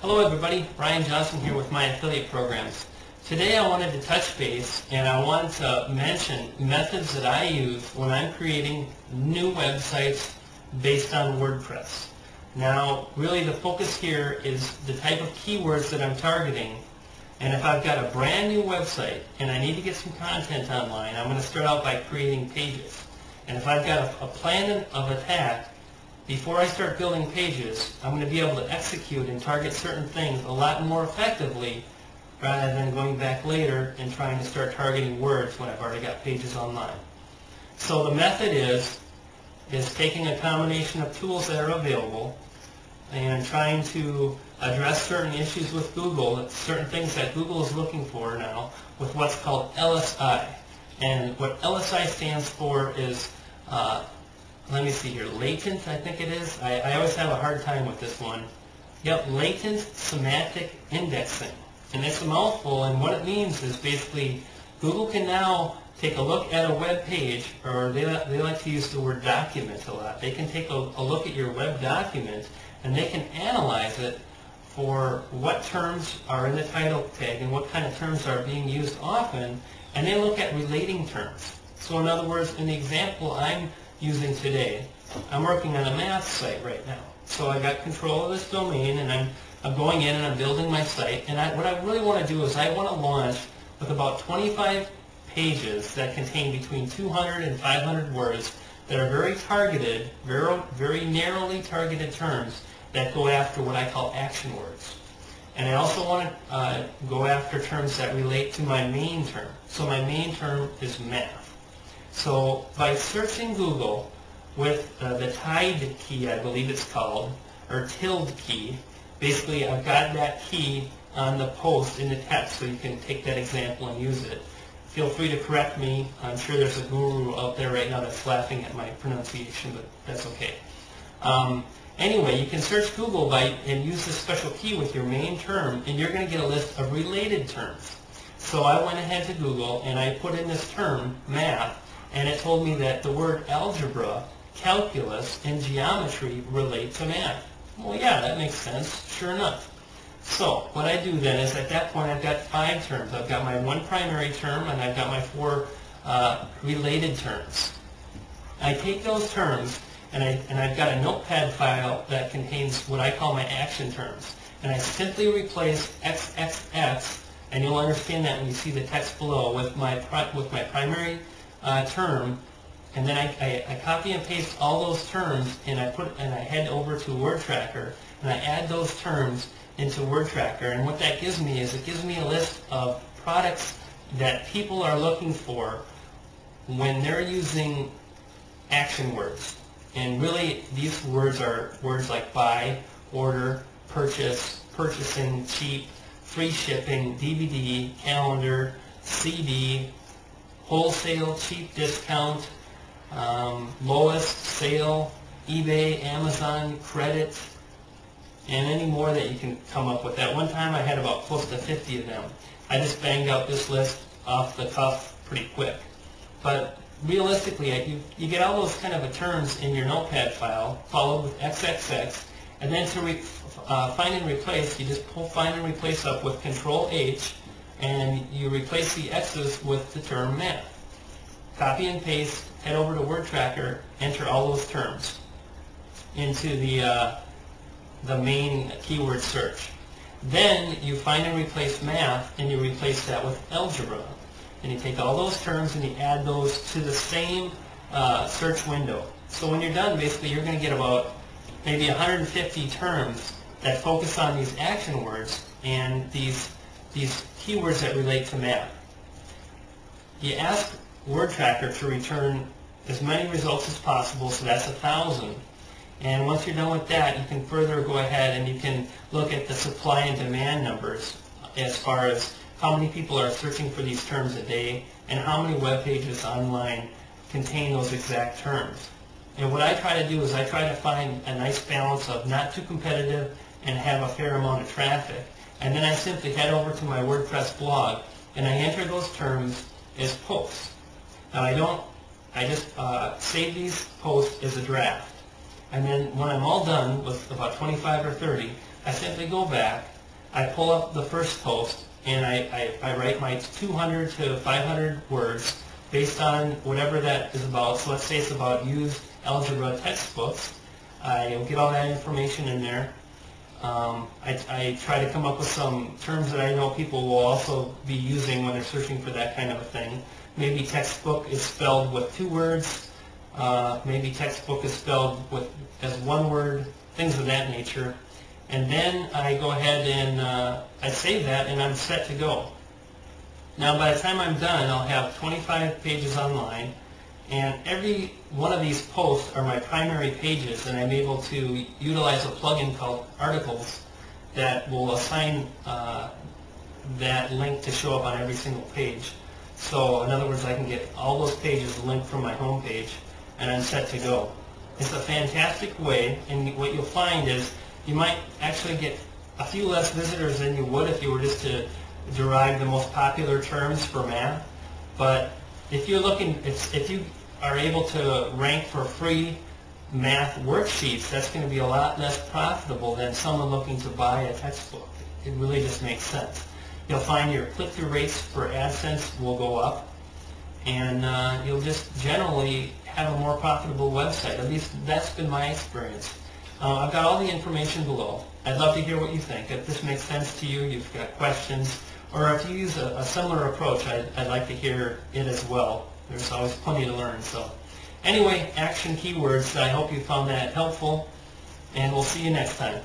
Hello everybody, Brian Johnson here with My Affiliate Programs. Today I wanted to touch base and I wanted to mention methods that I use when I'm creating new websites based on WordPress. Now really the focus here is the type of keywords that I'm targeting, and if I've got a brand new website and I need to get some content online, I'm going to start out by creating pages. And if I've got a plan of attack, before I start building pages, I'm going to be able to execute and target certain things a lot more effectively rather than going back later and trying to start targeting words when I've already got pages online. So the method is taking a combination of tools that are available and trying to address certain issues with Google, certain things that Google is looking for now with what's called LSI. And what LSI stands for is let me see here, latent, I think it is. I always have a hard time with this one. Yep, latent semantic indexing. And it's a mouthful, and what it means is basically Google can now take a look at a web page, or they like to use the word document a lot. They can take a look at your web document, and they can analyze it for what terms are in the title tag and what kind of terms are being used often, and they look at relating terms. So in other words, in the example I'm using today, I'm working on a math site right now. So I got control of this domain, and I'm going in and I'm building my site. And what I really want to do is I want to launch with about 25 pages that contain between 200 and 500 words that are very targeted, very narrowly targeted terms that go after what I call action words. And I also want to go after terms that relate to my main term. So my main term is math. So by searching Google with the TIDE key, I believe it's called, or tilde key, basically I've got that key on the post in the text, so you can take that example and use it. Feel free to correct me. I'm sure there's a guru out there right now that's laughing at my pronunciation, but that's okay. Anyway, you can search Google and use this special key with your main term, and you're going to get a list of related terms. So I went ahead to Google and I put in this term, math, and it told me that the word algebra, calculus, and geometry relate to math. Well, yeah, that makes sense, sure enough. So what I do then is at that point I've got 5 terms. I've got my 1 primary term and I've got my 4 related terms. I take those terms and I've got a notepad file that contains what I call my action terms. And I simply replace XXX, and you'll understand that when you see the text below, with my primary term, and then I copy and paste all those terms, and I head over to WordTracker and I add those terms into WordTracker. And what that gives me is it gives me a list of products that people are looking for when they're using action words. And really these words are words like buy, order, purchase, purchasing, cheap, free shipping, DVD, calendar, CD, wholesale, cheap discount, lowest, sale, eBay, Amazon, credit, and any more that you can come up with. At one time I had about close to 50 of them. I just banged out this list off the cuff pretty quick. But realistically, you get all those kind of terms in your notepad file, followed with XXX, and then to find and replace, you just pull find and replace up with Control-H, and you replace the X's with the term math. Copy and paste, head over to WordTracker, enter all those terms into the main keyword search. Then you find and replace math, and you replace that with algebra. And you take all those terms and you add those to the same search window. So when you're done, basically you're going to get about maybe 150 terms that focus on these action words and these keywords that relate to math. You ask WordTracker to return as many results as possible, so that's 1,000. And once you're done with that, you can further go ahead and you can look at the supply and demand numbers as far as how many people are searching for these terms a day and how many web pages online contain those exact terms. And what I try to do is I try to find a nice balance of not too competitive and have a fair amount of traffic. And then I simply head over to my WordPress blog and I enter those terms as posts. Now I just save these posts as a draft. And then when I'm all done with about 25 or 30, I simply go back, I pull up the first post, and I write my 200 to 500 words based on whatever that is about. So let's say it's about used algebra textbooks. I get all that information in there. I try to come up with some terms that I know people will also be using when they're searching for that kind of a thing. Maybe textbook is spelled with 2 words. Maybe textbook is spelled as 1 word, things of that nature. And then I go ahead and I save that, and I'm set to go. Now by the time I'm done, I'll have 25 pages online, and every one of these posts are my primary pages, and I'm able to utilize a plugin called Articles that will assign that link to show up on every single page. So in other words, I can get all those pages linked from my home page, and I'm set to go. It's a fantastic way, and what you'll find is you might actually get a few less visitors than you would if you were just to derive the most popular terms for math. But if you're looking, if you are able to rank for free math worksheets, that's going to be a lot less profitable than someone looking to buy a textbook. It really just makes sense. You'll find your click-through rates for AdSense will go up, and you'll just generally have a more profitable website. At least that's been my experience. I've got all the information below. I'd love to hear what you think. If this makes sense to you, you've got questions, or if you use a similar approach, I'd like to hear it as well. There's always plenty to learn. So anyway, action keywords, I hope you found that helpful, and we'll see you next time.